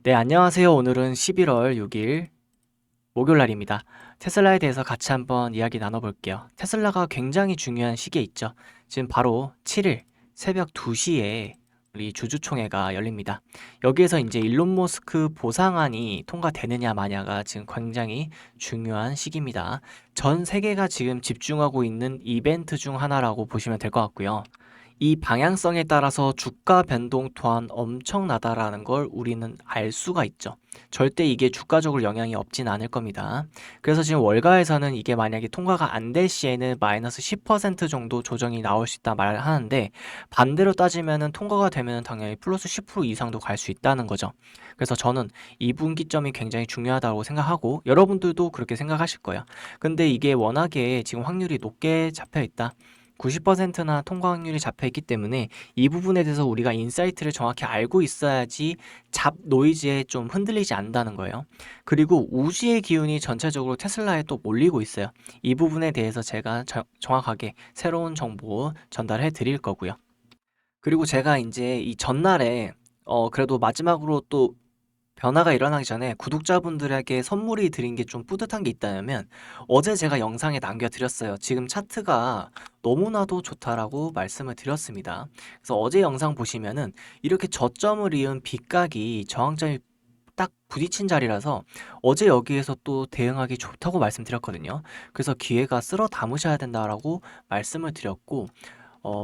네, 안녕하세요. 오늘은 11월 6일 목요일 날입니다. 테슬라에 대해서 같이 한번 이야기 나눠볼게요. 테슬라가 굉장히 중요한 시기에 있죠. 지금 바로 7일 새벽 2시에 우리 주주총회가 열립니다. 여기에서 이제 일론 머스크 보상안이 통과되느냐 마냐가 지금 굉장히 중요한 시기입니다. 전 세계가 지금 집중하고 있는 이벤트 중 하나라고 보시면 될 것 같고요. 이 방향성에 따라서 주가 변동 또한 엄청나다라는 걸 우리는 알 수가 있죠. 절대 이게 주가적으로 영향이 없진 않을 겁니다. 그래서 지금 월가에서는 이게 만약에 통과가 안 될 시에는 마이너스 10% 정도 조정이 나올 수 있다 말하는데, 반대로 따지면은 통과가 되면 당연히 플러스 10% 이상도 갈 수 있다는 거죠. 그래서 저는 이 분기점이 굉장히 중요하다고 생각하고, 여러분들도 그렇게 생각하실 거예요. 근데 이게 워낙에 지금 확률이 높게 잡혀 있다. 90%나 통과 확률이 잡혀 있기 때문에 이 부분에 대해서 우리가 인사이트를 정확히 알고 있어야지 잡 노이즈에 좀 흔들리지 않는다는 거예요. 그리고 우주의 기운이 전체적으로 테슬라에 또 몰리고 있어요. 이 부분에 대해서 제가 정확하게 새로운 정보 전달해 드릴 거고요. 그리고 제가 이제 이 전날에 그래도 마지막으로 또 변화가 일어나기 전에 구독자분들에게 선물이 드린 게 좀 뿌듯한 게 있다면, 어제 제가 영상에 남겨드렸어요. 지금 차트가 너무나도 좋다라고 말씀을 드렸습니다. 그래서 어제 영상 보시면은 이렇게 저점을 이은 빗각이 저항점이 딱 부딪힌 자리라서 어제 여기에서 또 대응하기 좋다고 말씀드렸거든요. 그래서 기회가 쓸어 담으셔야 된다라고 말씀을 드렸고,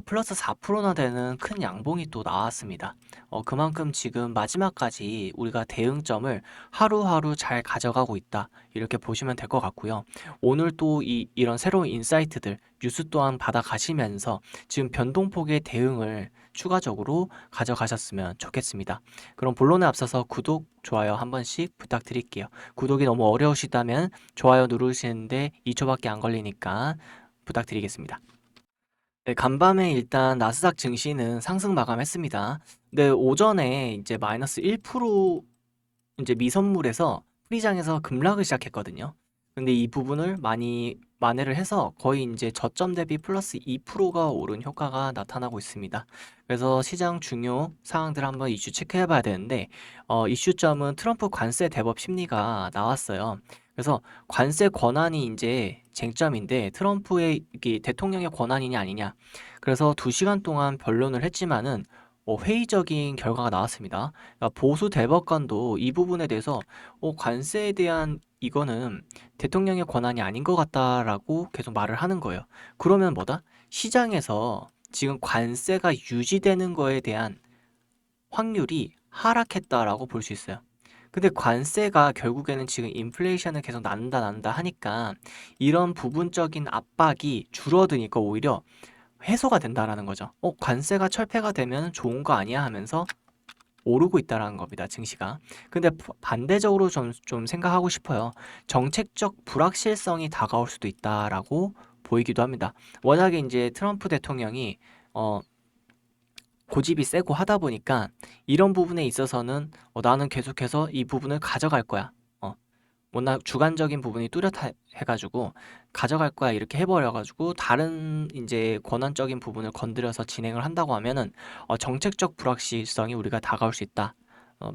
플러스 4%나 되는 큰 양봉이 또 나왔습니다. 그만큼 지금 마지막까지 우리가 대응점을 하루하루 잘 가져가고 있다. 이렇게 보시면 될 것 같고요. 오늘 또 이런 새로운 인사이트들, 뉴스 또한 받아가시면서 지금 변동폭의 대응을 추가적으로 가져가셨으면 좋겠습니다. 그럼 본론에 앞서서 구독, 좋아요 한 번씩 부탁드릴게요. 구독이 너무 어려우시다면 좋아요 누르시는데 2초밖에 안 걸리니까 부탁드리겠습니다. 네, 간밤에 일단 나스닥 증시는 상승 마감했습니다. 네, 오전에 이제 마이너스 1% 이제 미선물에서 프리장에서 급락을 시작했거든요. 근데 이 부분을 많이 만회를 해서 거의 이제 저점 대비 플러스 2%가 오른 효과가 나타나고 있습니다. 그래서 시장 중요 사항들 한번 이슈 체크해 봐야 되는데, 이슈점은 트럼프 관세 대법 심리가 나왔어요. 그래서 관세 권한이 이제 쟁점인데, 트럼프의 이게 대통령의 권한이냐 아니냐. 그래서 2시간 동안 변론을 했지만은 회의적인 결과가 나왔습니다. 그러니까 보수 대법관도 이 부분에 대해서 관세에 대한 이거는 대통령의 권한이 아닌 것 같다라고 계속 말을 하는 거예요. 그러면 뭐다? 시장에서 지금 관세가 유지되는 거에 대한 확률이 하락했다라고 볼 수 있어요. 근데 관세가 결국에는 지금 인플레이션을 계속 난다 하니까 이런 부분적인 압박이 줄어드니까 오히려 해소가 된다라는 거죠. 관세가 철폐가 되면 좋은 거 아니야 하면서 오르고 있다라는 겁니다, 증시가. 근데 반대적으로 좀 생각하고 싶어요. 정책적 불확실성이 다가올 수도 있다라고 보이기도 합니다. 워낙에 이제 트럼프 대통령이 어, 고집이 세고 하다 보니까 이런 부분에 있어서는 나는 계속해서 이 부분을 가져갈 거야. 워낙 주관적인 부분이 뚜렷해 가지고 가져갈 거야 이렇게 해버려 가지고 다른 이제 권한적인 부분을 건드려서 진행을 한다고 하면은 정책적 불확실성이 우리가 다가올 수 있다.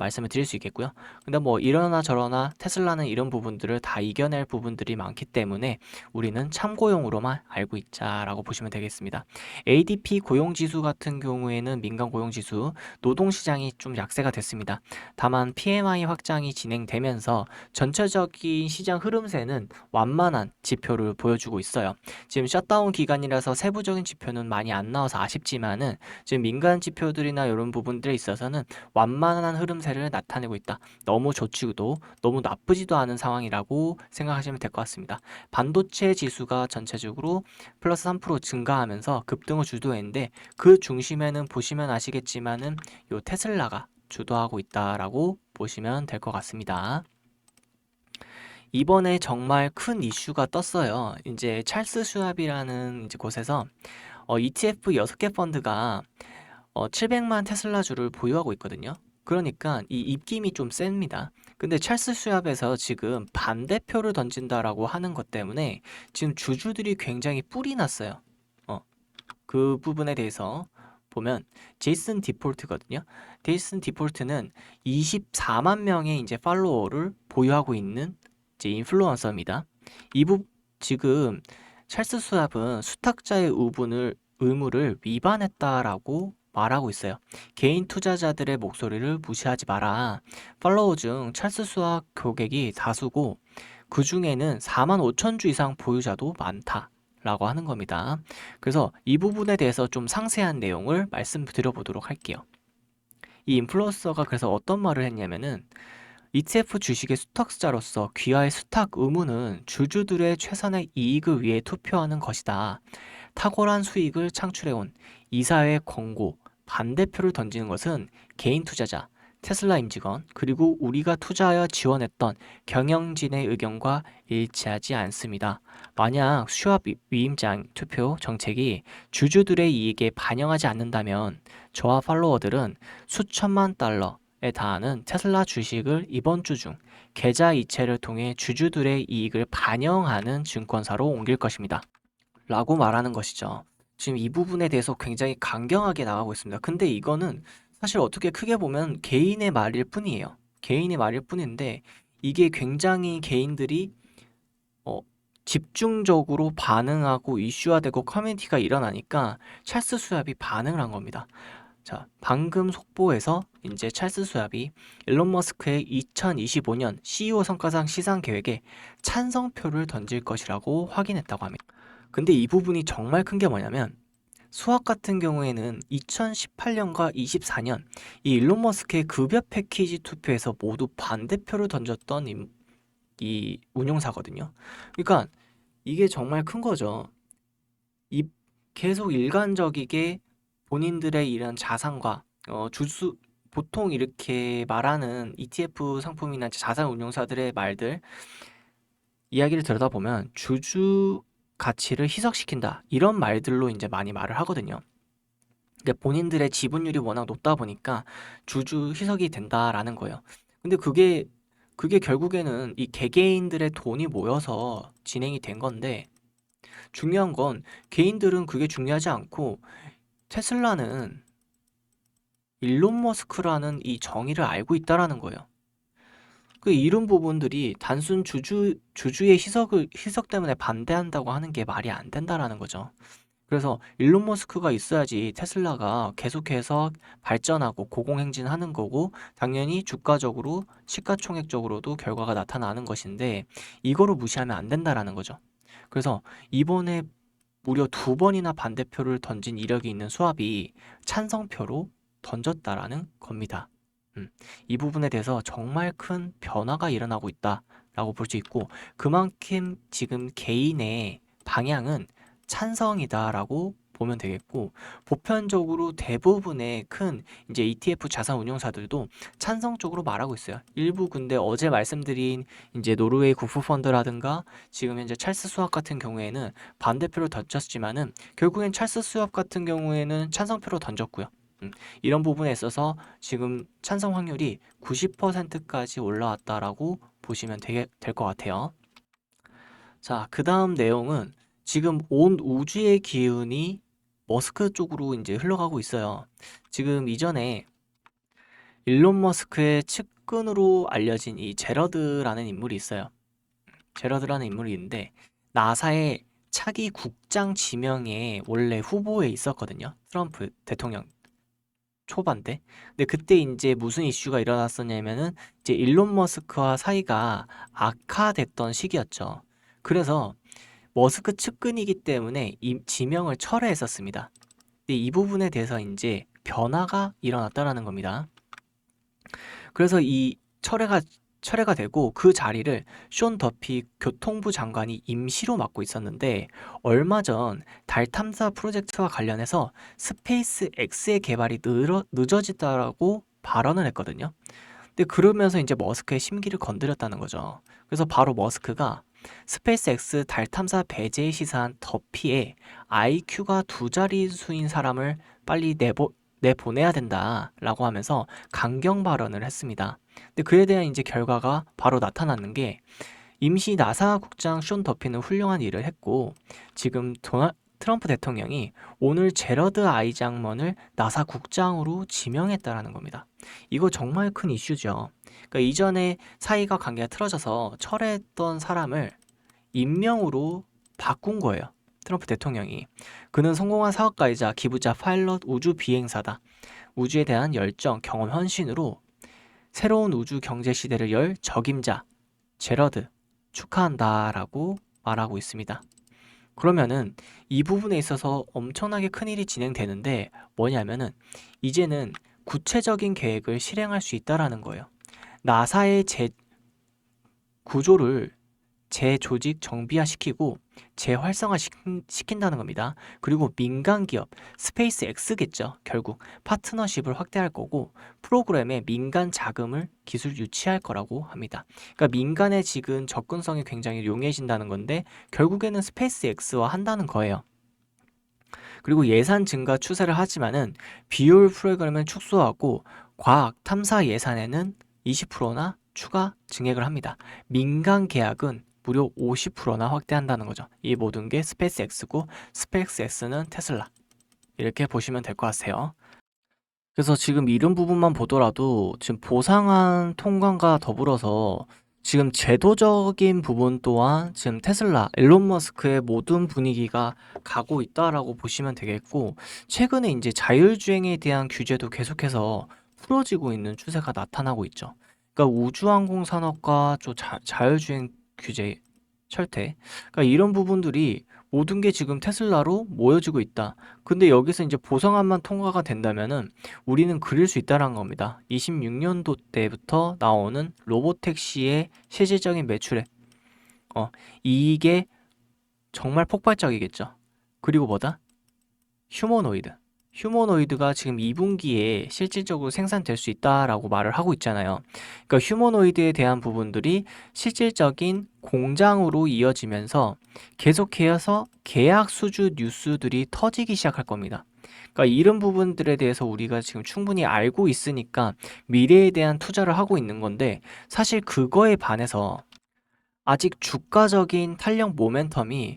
말씀을 드릴 수 있겠고요. 근데 뭐 이러나 저러나 테슬라는 이런 부분들을 다 이겨낼 부분들이 많기 때문에 우리는 참고용으로만 알고 있자라고 보시면 되겠습니다. ADP 고용지수 같은 경우에는 민간 고용지수, 노동시장이 좀 약세가 됐습니다. 다만 PMI 확장이 진행되면서 전체적인 시장 흐름세는 완만한 지표를 보여주고 있어요. 지금 셧다운 기간이라서 세부적인 지표는 많이 안 나와서 아쉽지만은 지금 민간 지표들이나 이런 부분들에 있어서는 완만한 흐름세를 나타내고 있다. 너무 좋지도 너무 나쁘지도 않은 상황이라고 생각하시면 될 것 같습니다. 반도체 지수가 전체적으로 플러스 3% 증가하면서 급등을 주도했는데, 그 중심에는 보시면 아시겠지만은 요 테슬라가 주도하고 있다라고 보시면 될 것 같습니다. 이번에 정말 큰 이슈가 떴어요. 이제 찰스 슈왑이라는 이제 곳에서 ETF 6개 펀드가 700만 테슬라주를 보유하고 있거든요. 그러니까 이 입김이 좀 셉니다. 근데 찰스 슈왑에서 지금 반대표를 던진다라고 하는 것 때문에 지금 주주들이 굉장히 뿔이 났어요. 그 부분에 대해서 보면 제이슨 디폴트거든요. 제이슨 디폴트는 24만 명의 이제 팔로워를 보유하고 있는 이제 인플루언서입니다. 지금 찰스 수왑은 수탁자의 의무를 위반했다라고 말하고 있어요. 개인 투자자들의 목소리를 무시하지 마라. 팔로워 중 찰스 수왑 고객이 다수고 그 중에는 4만 5천 주 이상 보유자도 많다. 라고 하는 겁니다. 그래서 이 부분에 대해서 좀 상세한 내용을 말씀드려 보도록 할게요. 이 인플루언서가 그래서 어떤 말을 했냐면은 ETF 주식의 수탁자로서 귀하의 수탁 의무는 주주들의 최선의 이익을 위해 투표하는 것이다. 탁월한 수익을 창출해온 이사회의 권고, 반대표를 던지는 것은 개인 투자자, 테슬라 임직원, 그리고 우리가 투자하여 지원했던 경영진의 의견과 일치하지 않습니다. 만약 슈왑 위임장 투표 정책이 주주들의 이익에 반영하지 않는다면 저와 팔로워들은 수천만 달러에 달하는 테슬라 주식을 이번 주 중 계좌 이체를 통해 주주들의 이익을 반영하는 증권사로 옮길 것입니다. 라고 말하는 것이죠. 지금 이 부분에 대해서 굉장히 강경하게 나가고 있습니다. 근데 이거는 사실 어떻게 크게 보면 개인의 말일 뿐이에요. 개인의 말일 뿐인데 이게 굉장히 개인들이 집중적으로 반응하고 이슈화되고 커뮤니티가 일어나니까 찰스 수왑이 반응을 한 겁니다. 자, 방금 속보에서 이제 찰스 수왑이 일론 머스크의 2025년 CEO 성과상 시상 계획에 찬성표를 던질 것이라고 확인했다고 합니다. 근데 이 부분이 정말 큰 게 뭐냐면 수학 같은 경우에는 2018년과 24년 이 일론 머스크의 급여 패키지 투표에서 모두 반대표를 던졌던 이 운용사거든요. 그러니까 이게 정말 큰 거죠. 계속 일관적이게 본인들의 이런 자산과 보통 이렇게 말하는 ETF 상품이나 자산 운용사들의 말들 이야기를 들여다보면 주주 가치를 희석시킨다 이런 말들로 이제 많이 말을 하거든요. 근데 본인들의 지분율이 워낙 높다 보니까 주주 희석이 된다라는 거예요. 근데 그게 결국에는 이 개개인들의 돈이 모여서 진행이 된 건데 중요한 건 개인들은 그게 중요하지 않고 테슬라는 일론 머스크라는 이 정의를 알고 있다라는 거예요. 이런 부분들이 단순 주주의 희석 때문에 반대한다고 하는 게 말이 안 된다라는 거죠. 그래서 일론 머스크가 있어야지 테슬라가 계속해서 발전하고 고공행진하는 거고 당연히 주가적으로 시가총액적으로도 결과가 나타나는 것인데 이거를 무시하면 안 된다라는 거죠. 그래서 이번에 무려 2번이나 반대표를 던진 이력이 있는 수왑이 찬성표로 던졌다라는 겁니다. 이 부분에 대해서 정말 큰 변화가 일어나고 있다라고 볼 수 있고 그만큼 지금 개인의 방향은 찬성이다라고 보면 되겠고 보편적으로 대부분의 큰 이제 ETF 자산 운용사들도 찬성 쪽으로 말하고 있어요. 일부 근데 어제 말씀드린 이제 노르웨이 국부펀드라든가 지금 현재 찰스 수왑 같은 경우에는 반대표를 던졌지만은 결국엔 찰스 수왑 같은 경우에는 찬성표로 던졌고요. 이런 부분에 있어서 지금 찬성 확률이 90%까지 올라왔다라고 보시면 될 것 같아요. 자, 그 다음 내용은 지금 온 우주의 기운이 머스크 쪽으로 이제 흘러가고 있어요. 지금 이전에 일론 머스크의 측근으로 알려진 이 제러드라는 인물이 있어요. 제러드라는 인물이 있는데 나사의 차기 국장 지명에 원래 후보에 있었거든요. 트럼프 대통령 초반 때. 근데 그때 이제 무슨 이슈가 일어났었냐면은 이제 일론 머스크와 사이가 악화됐던 시기였죠. 그래서 머스크 측근이기 때문에 이 지명을 철회했었습니다. 근데 이 부분에 대해서 이제 변화가 일어났다라는 겁니다. 그래서 이 철회가 되고 그 자리를 숀 더피 교통부 장관이 임시로 맡고 있었는데 얼마 전 달 탐사 프로젝트와 관련해서 스페이스 X의 개발이 늦어졌다라고 발언을 했거든요. 근데 그러면서 이제 머스크의 심기를 건드렸다는 거죠. 그래서 바로 머스크가 스페이스 X 달 탐사 배제에 시사한 더피에 IQ가 2자릿수인 사람을 빨리 내보내야 된다라고 하면서 강경 발언을 했습니다. 근데 그에 대한 이제 결과가 바로 나타나는 게 임시 나사 국장 숀 더피는 훌륭한 일을 했고 지금 트럼프 대통령이 오늘 제러드 아이작먼을 나사 국장으로 지명했다라는 겁니다. 이거 정말 큰 이슈죠. 그러니까 이전에 사이가 관계가 틀어져서 철회했던 사람을 임명으로 바꾼 거예요. 트럼프 대통령이. 그는 성공한 사업가이자 기부자, 파일럿, 우주 비행사다. 우주에 대한 열정, 경험, 헌신으로 새로운 우주 경제 시대를 열 적임자 제러드 축하한다라고 말하고 있습니다. 그러면은 이 부분에 있어서 엄청나게 큰일이 진행되는데 뭐냐면은 이제는 구체적인 계획을 실행할 수 있다라는 거예요. 나사의 구조를 재조직 정비화시키고 재활성화시킨다는 겁니다. 그리고 민간 기업, 스페이스 X겠죠. 결국 파트너십을 확대할 거고 프로그램에 민간 자금을 기술 유치할 거라고 합니다. 그러니까 민간의 지금 접근성이 굉장히 용이해진다는 건데 결국에는 스페이스 X와 한다는 거예요. 그리고 예산 증가 추세를 하지만은 비효율 프로그램을 축소하고 과학 탐사 예산에는 20%나 추가 증액을 합니다. 민간 계약은 무려 50%나 확대한다는 거죠. 이 모든 게 스페이스 X고 스페이스 X는 테슬라. 이렇게 보시면 될 것 같아요. 그래서 지금 이런 부분만 보더라도 지금 보상안 통과과 더불어서 지금 제도적인 부분 또한 지금 테슬라, 일론 머스크의 모든 분위기가 가고 있다라고 보시면 되겠고, 최근에 이제 자율주행에 대한 규제도 계속해서 풀어지고 있는 추세가 나타나고 있죠. 그러니까 우주항공 산업과 좀 자율주행 규제 철퇴, 그러니까 이런 부분들이 모든 게 지금 테슬라로 모여지고 있다. 근데 여기서 이제 보상안만 통과가 된다면은 우리는 그릴 수 있다는 겁니다. 26년도 때부터 나오는 로보택시의 실질적인 매출액, 이게 정말 폭발적이겠죠. 그리고 뭐다? 휴머노이드. 휴머노이드가 지금 2분기에 실질적으로 생산될 수 있다라고 말을 하고 있잖아요. 그러니까 휴머노이드에 대한 부분들이 실질적인 공장으로 이어지면서 계속해서 계약 수주 뉴스들이 터지기 시작할 겁니다. 그러니까 이런 부분들에 대해서 우리가 지금 충분히 알고 있으니까 미래에 대한 투자를 하고 있는 건데 사실 그거에 반해서 아직 주가적인 탄력 모멘텀이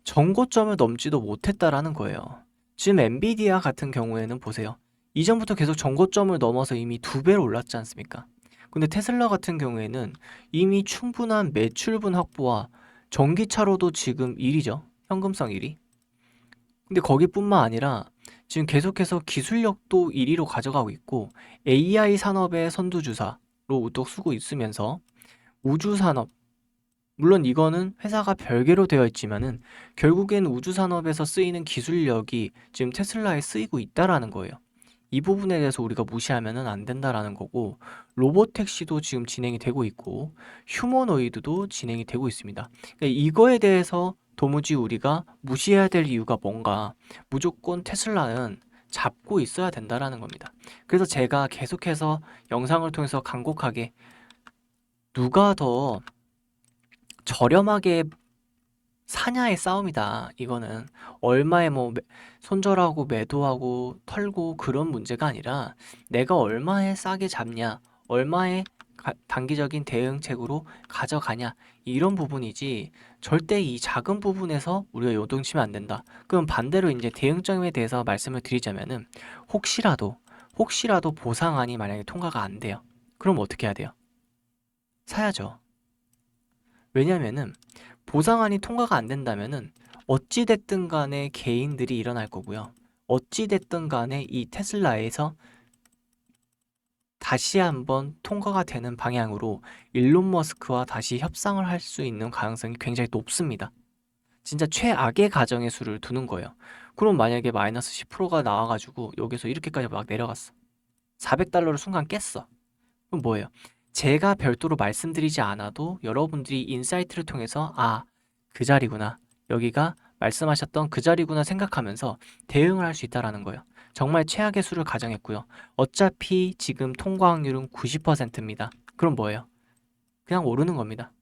전고점을 넘지도 못했다라는 거예요. 지금 엔비디아 같은 경우에는 보세요. 이전부터 계속 전고점을 넘어서 이미 2배로 올랐지 않습니까? 근데 테슬라 같은 경우에는 이미 충분한 매출분 확보와 전기차로도 지금 1위죠. 현금성 1위. 근데 거기뿐만 아니라 지금 계속해서 기술력도 1위로 가져가고 있고 AI 산업의 선두주사로 우뚝 서고 있으면서 우주 산업, 물론 이거는 회사가 별개로 되어 있지만은 결국엔 우주 산업에서 쓰이는 기술력이 지금 테슬라에 쓰이고 있다라는 거예요. 이 부분에 대해서 우리가 무시하면은 안 된다라는 거고, 로보택시도 지금 진행이 되고 있고, 휴머노이드도 진행이 되고 있습니다. 그러니까 이거에 대해서 도무지 우리가 무시해야 될 이유가 뭔가, 무조건 테슬라는 잡고 있어야 된다라는 겁니다. 그래서 제가 계속해서 영상을 통해서 간곡하게 누가 더 저렴하게 사냐의 싸움이다. 이거는 얼마에 뭐 손절하고 매도하고 털고 그런 문제가 아니라 내가 얼마에 싸게 잡냐, 얼마에 단기적인 대응책으로 가져가냐 이런 부분이지 절대 이 작은 부분에서 우리가 요동치면 안 된다. 그럼 반대로 이제 대응점에 대해서 말씀을 드리자면은 혹시라도 보상안이 만약에 통과가 안 돼요. 그럼 어떻게 해야 돼요? 사야죠. 왜냐면은 보상안이 통과가 안 된다면은 어찌 됐든 간에 개인들이 일어날 거고요. 어찌 됐든 간에 이 테슬라에서 다시 한번 통과가 되는 방향으로 일론 머스크와 다시 협상을 할 수 있는 가능성이 굉장히 높습니다. 진짜 최악의 가정의 수를 두는 거예요. 그럼 만약에 마이너스 10%가 나와가지고 여기서 이렇게까지 막 내려갔어. 400달러를 순간 깼어. 그럼 뭐예요? 제가 별도로 말씀드리지 않아도 여러분들이 인사이트를 통해서 그 자리구나. 여기가 말씀하셨던 그 자리구나 생각하면서 대응을 할 수 있다라는 거예요. 정말 최악의 수를 가정했고요. 어차피 지금 통과 확률은 90%입니다. 그럼 뭐예요? 그냥 오르는 겁니다.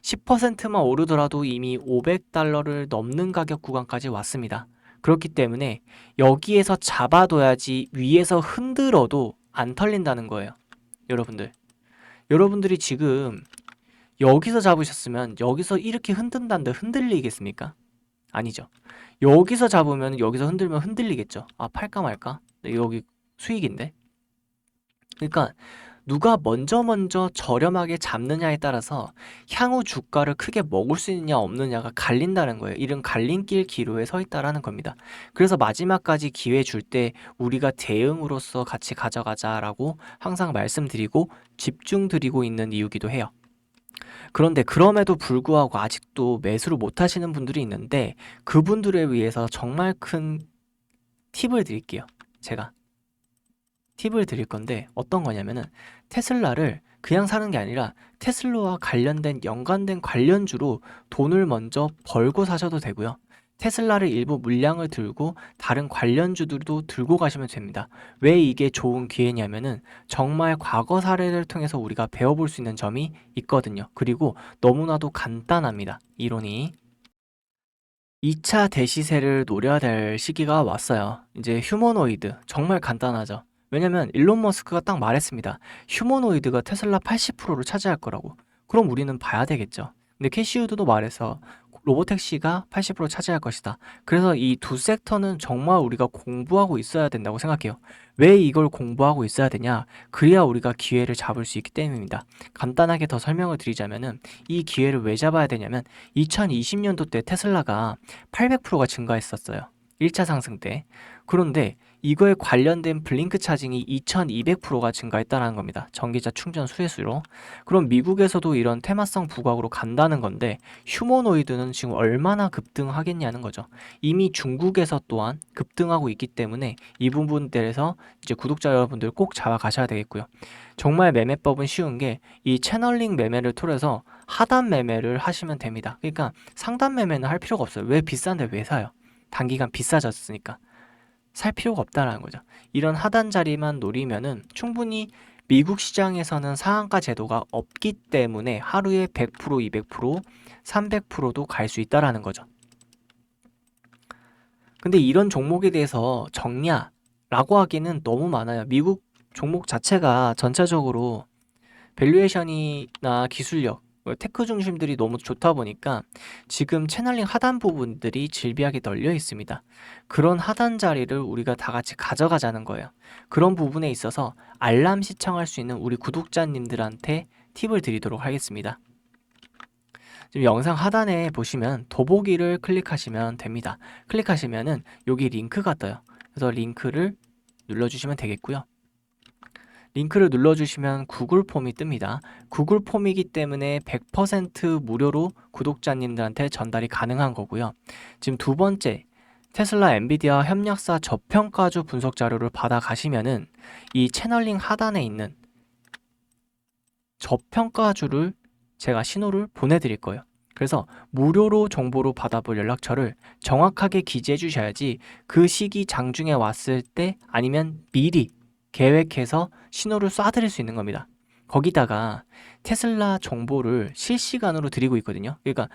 10%만 오르더라도 이미 500달러를 넘는 가격 구간까지 왔습니다. 그렇기 때문에 여기에서 잡아둬야지 위에서 흔들어도 안 털린다는 거예요. 여러분들이 지금 여기서 잡으셨으면 여기서 이렇게 흔든다는데 흔들리겠습니까? 아니죠. 여기서 잡으면 여기서 흔들면 흔들리겠죠. 아, 팔까 말까? 네, 여기 수익인데. 그러니까 누가 먼저 저렴하게 잡느냐에 따라서 향후 주가를 크게 먹을 수 있느냐 없느냐가 갈린다는 거예요. 이런 갈림길 기로에 서 있다라는 겁니다. 그래서 마지막까지 기회 줄 때 우리가 대응으로서 같이 가져가자라고 항상 말씀드리고 집중 드리고 있는 이유기도 해요. 그런데 그럼에도 불구하고 아직도 매수를 못 하시는 분들이 있는데 그분들을 위해서 정말 큰 팁을 드릴게요. 제가 팁을 드릴 건데 어떤 거냐면은 테슬라를 그냥 사는 게 아니라 테슬라와 관련된 연관된 관련주로 돈을 먼저 벌고 사셔도 되고요. 테슬라를 일부 물량을 들고 다른 관련주들도 들고 가시면 됩니다. 왜 이게 좋은 기회냐면은 정말 과거 사례를 통해서 우리가 배워볼 수 있는 점이 있거든요. 그리고 너무나도 간단합니다. 이론이. 2차 대시세를 노려야 될 시기가 왔어요. 이제 휴머노이드 정말 간단하죠. 왜냐면 일론 머스크가 딱 말했습니다. 휴머노이드가 테슬라 80%를 차지할 거라고. 그럼 우리는 봐야 되겠죠. 근데 캐시우드도 말해서 로보택시가 80% 차지할 것이다. 그래서 이 두 섹터는 정말 우리가 공부하고 있어야 된다고 생각해요. 왜 이걸 공부하고 있어야 되냐? 그래야 우리가 기회를 잡을 수 있기 때문입니다. 간단하게 더 설명을 드리자면은 이 기회를 왜 잡아야 되냐면 2020년도 때 테슬라가 800%가 증가했었어요. 1차 상승 때. 그런데 이거에 관련된 블링크 차징이 2200%가 증가했다는 겁니다. 전기차 충전 수혜수로. 그럼 미국에서도 이런 테마성 부각으로 간다는 건데 휴머노이드는 지금 얼마나 급등하겠냐는 거죠. 이미 중국에서 또한 급등하고 있기 때문에 이 부분들에서 이제 구독자 여러분들 꼭 잡아가셔야 되겠고요. 정말 매매법은 쉬운 게 이 채널링 매매를 통해서 하단 매매를 하시면 됩니다. 그러니까 상단 매매는 할 필요가 없어요. 왜 비싼데 왜 사요? 단기간 비싸졌으니까. 살 필요가 없다라는 거죠. 이런 하단 자리만 노리면은 충분히 미국 시장에서는 상한가 제도가 없기 때문에 하루에 100%, 200%, 300%도 갈 수 있다라는 거죠. 근데 이런 종목에 대해서 적냐라고 하기는 너무 많아요. 미국 종목 자체가 전체적으로 밸류에이션이나 기술력, 테크 중심들이 너무 좋다 보니까 지금 채널링 하단 부분들이 질비하게 널려 있습니다. 그런 하단 자리를 우리가 다 같이 가져가자는 거예요. 그런 부분에 있어서 알람 시청할 수 있는 우리 구독자님들한테 팁을 드리도록 하겠습니다. 지금 영상 하단에 보시면 더보기를 클릭하시면 됩니다. 클릭하시면은 여기 링크가 떠요. 그래서 링크를 눌러주시면 되겠고요. 링크를 눌러주시면 구글 폼이 뜹니다. 구글 폼이기 때문에 100% 무료로 구독자님들한테 전달이 가능한 거고요. 지금 두 번째, 테슬라 엔비디아 협력사 저평가주 분석 자료를 받아 가시면은 이 채널링 하단에 있는 저평가주를 제가 신호를 보내드릴 거예요. 그래서 무료로 정보로 받아볼 연락처를 정확하게 기재해 주셔야지 그 시기 장중에 왔을 때 아니면 미리 계획해서 신호를 쏴드릴 수 있는 겁니다. 거기다가 테슬라 정보를 실시간으로 드리고 있거든요. 그러니까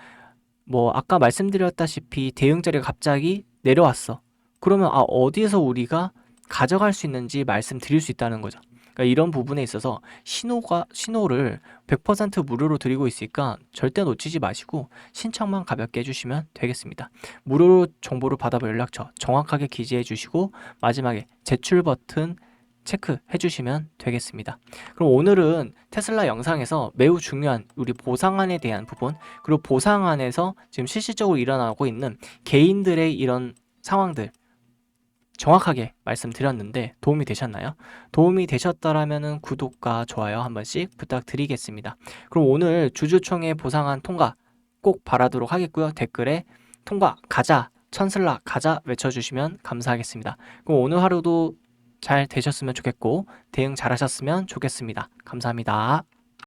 뭐 아까 말씀드렸다시피 대응 자리가 갑자기 내려왔어. 그러면 어디에서 우리가 가져갈 수 있는지 말씀드릴 수 있다는 거죠. 그러니까 이런 부분에 있어서 신호를 100% 무료로 드리고 있으니까 절대 놓치지 마시고 신청만 가볍게 해주시면 되겠습니다. 무료로 정보를 받아볼 연락처 정확하게 기재해 주시고 마지막에 제출 버튼 체크해 주시면 되겠습니다. 그럼 오늘은 테슬라 영상에서 매우 중요한 우리 보상안에 대한 부분, 그리고 보상안에서 지금 실질적으로 일어나고 있는 개인들의 이런 상황들 정확하게 말씀드렸는데 도움이 되셨나요? 도움이 되셨다라면 구독과 좋아요 한 번씩 부탁드리겠습니다. 그럼 오늘 주주총회 보상안 통과 꼭 바라도록 하겠고요. 댓글에 통과 가자, 천슬라 가자 외쳐주시면 감사하겠습니다. 그럼 오늘 하루도 잘 되셨으면 좋겠고 대응 잘 하셨으면 좋겠습니다. 감사합니다.